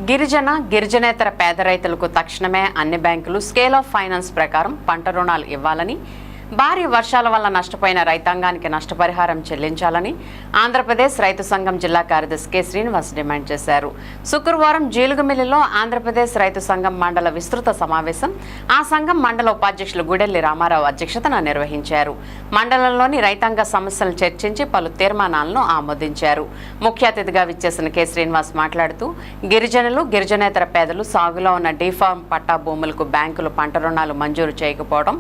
గిరిజనేతర పేద రైతులకు తక్షణమే అన్ని బ్యాంకులు స్కేల్ ఆఫ్ ఫైనాన్స్ ప్రకారం పంట రుణాలు ఇవ్వాలని, భారీ వర్షాల వల్ల నష్టపోయిన రైతాంగానికి నష్టపరిహారం చెల్లించాలని ఆంధ్రప్రదేశ్ రైతు సంఘం జిల్లా కార్యదర్శి కె శ్రీనివాస్ డిమాండ్ చేశారు. శుక్రవారం జీలుగుమిల్లిలో ఆంధ్రప్రదేశ్ రైతు సంఘం మండల విస్తృత సమావేశం ఆ సంఘం మండల ఉపాధ్యక్షులు గుడెల్లి రామారావు అధ్యక్షతన నిర్వహించారు. మండలంలోని రైతాంగ సమస్యలను చర్చించి పలు తీర్మానాలను ఆమోదించారు. ముఖ్య అతిథిగా విచ్చేసిన కె శ్రీనివాస్ మాట్లాడుతూ గిరిజనేతర పేదలు సాగులో ఉన్న డీఫార్మ్ పట్టా భూములకు బ్యాంకులు పంట రుణాలు మంజూరు చేయకపోవడం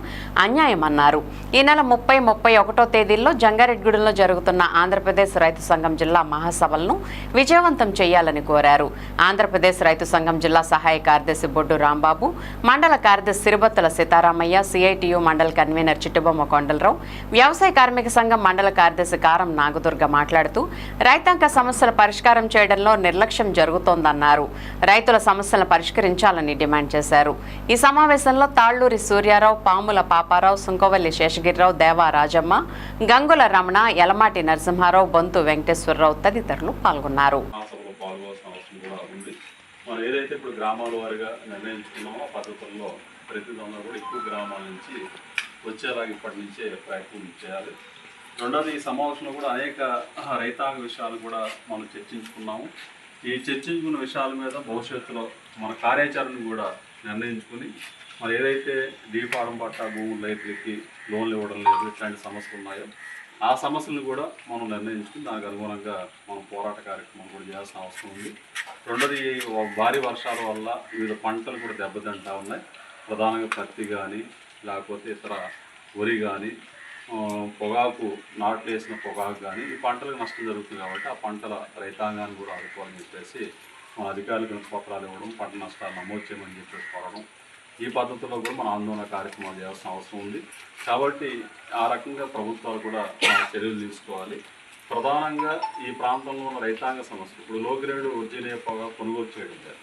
అన్యాయమన్నారు. ఈ నెల 30-31 తేదీల్లో జంగారెడ్డిగూడెంలో జరుగుతున్న ఆంధ్రప్రదేశ్ రైతు సంఘం జిల్లా మహాసభలను విజయవంతం చేయాలని కోరారు. ఆంధ్రప్రదేశ్ రైతు సంఘం జిల్లా సహాయ కార్యదర్శి బొడ్డు రాంబాబు, మండల కార్యదర్శి సిరిబత్తుల సీతారామయ్య, సిఐటియు మండల కన్వీనర్ చిట్టుబొమ్మ కొండలరావు, వ్యవసాయ కార్మిక సంఘం మండల కార్యదర్శి కారం నాగదుర్గ మాట్లాడుతూ రైతాంగ సమస్యల పరిష్కారం చేయడంలో నిర్లక్ష్యం జరుగుతోందన్నారు. రైతుల సమస్యలను పరిష్కరించాలని డిమాండ్ చేశారు. ఈ సమావేశంలో తాళ్లూరి సూర్యారావు, పాముల పాపారావు, సుంకోవల్లి శేషగిరిరావు, దేవా రాజమ్మ, గంగుల రమణ, యలమాటి నరసింహారావు, బొంతు వెంకటేశ్వరరావు తదితరులు పాల్గొన్నారు. మనం ఏదైతే ఇప్పుడు గ్రామాల వారిగా నిర్ణయించుకున్నామో ఆ పద్ధతుల్లో ప్రతి దొంగ కూడా ఎక్కువ గ్రామాల నుంచి వచ్చేలాగా ఇప్పటి నుంచే ప్రయత్నం చేయాలి. రెండోది, ఈ సమావేశంలో కూడా అనేక రైతాంగ విషయాలు కూడా మనం చర్చించుకున్నాము. ఈ చర్చించుకున్న విషయాల మీద భవిష్యత్తులో మన కార్యాచరణను కూడా నిర్ణయించుకుని మరి ఏదైతే డీఫార్మ్ పట్టా భూములు రైతులకి లోన్లు ఇవ్వడం లేదు, ఇట్లాంటి సమస్యలు ఉన్నాయో ఆ సమస్యలను కూడా మనం నిర్ణయించుకుని దానికి అనుగుణంగా మనం పోరాట కార్యక్రమం కూడా చేయాల్సిన అవసరం ఉంది. రెండోది, భారీ వర్షాల వల్ల వివిధ పంటలు కూడా దెబ్బతింటా ఉన్నాయి. ప్రధానంగా పత్తి కానీ లేకపోతే ఇతర వరి కానీ పొగాకు, నాట్లు వేసిన పొగాకు కానీ ఈ పంటలకు నష్టం జరుగుతుంది. కాబట్టి ఆ పంటల రైతాంగాన్ని కూడా ఆదుకోవాలని చెప్పేసి మన అధికారులకు పత్రాలు ఇవ్వడం, పంట నష్టాలు నమోదు చేయమని చెప్పేసి కోరడం, ఈ పద్ధతిలో కూడా మన ఆందోళన కార్యక్రమాలు చేయాల్సిన అవసరం ఉంది. కాబట్టి ఆ రకంగా ప్రభుత్వాలు కూడా చర్యలు తీసుకోవాలి. ప్రధానంగా ఈ ప్రాంతంలో ఉన్న రైతాంగ సమస్యలు, ఇప్పుడు లో గ్రేడ్ ఒరిజినల్ పొగాకు కొనుగోలు చేయడం లేదు.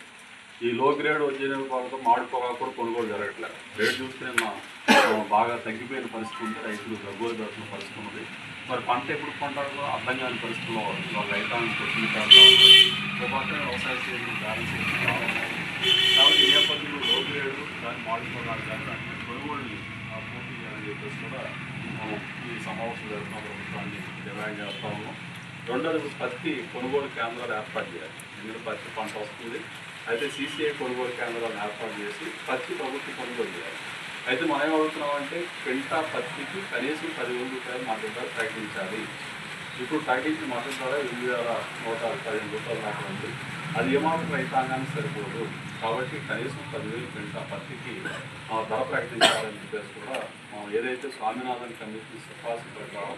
ఈ లో గ్రేడ్ ఒరిజినల్ పొగాకు, మామిడి పొగాకు కూడా కొనుగోలు జరగట్లేదు. రేటు చూస్తే బాగా తగ్గిపోయిన పరిస్థితి ఉంది. రైతులు గగ్గోలు పెడుతున్న పరిస్థితి ఉంది. మరి పంట ఎప్పుడు కొంటారో అర్థం కాని పరిస్థితుల్లో వాళ్ళ రైతాంగం కొట్టిన పక్కన వ్యవసాయ సేవలు బ్యాలెన్స్ కాబట్టి ఏ పద్ధతిలో లో గ్రేడ్ దాన్ని మామిడి పొగాకు కానీ కొనుగోలు పూర్తి చేయాలని చెప్పేసి కూడా ఈ సమావేశం జరుగుతున్న ప్రభుత్వాన్ని డిమాండ్ చేస్తా ఉన్నాం. రెండోది, పత్తి కొనుగోలు కేంద్రాలు ఏర్పాటు చేయాలి. ఎందుకంటే పత్తి పంట వస్తుంది. అయితే CCI కొనుగోలు కేంద్రాలను ఏర్పాటు చేసి పత్తి ప్రభుత్వం కొనుగోలు చేయాలి. అయితే మనం ఏమవుతున్నామంటే క్వింటా పత్తికి కనీసం 10,000 రూపాయలు మద్దతు ధర ప్రకటించాలి. ఇప్పుడు ప్రకటించిన మద్దతు ధర 8,115 రూపాయలు దాకా ఉంది. అది ఏమాత్రం రైతాంగానికి సరిపోదు. కాబట్టి కనీసం 10,000 క్వింటా పత్తికి ధర ప్రకటించాలని చెప్పేసి కూడా మనం ఏదైతే స్వామినాథన్ కమిటీ సిఫార్సు ప్రకారం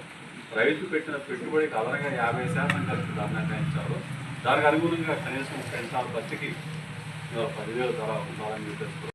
రైతు పెట్టిన పెట్టుబడికి అదనంగా 50% కలిపి ధర నిర్ణయించారు. దానికి అనుగుణంగా కనీసం క్వింటాల్ పత్తికి 10,000 ధర ఉండాలని చెప్పేసి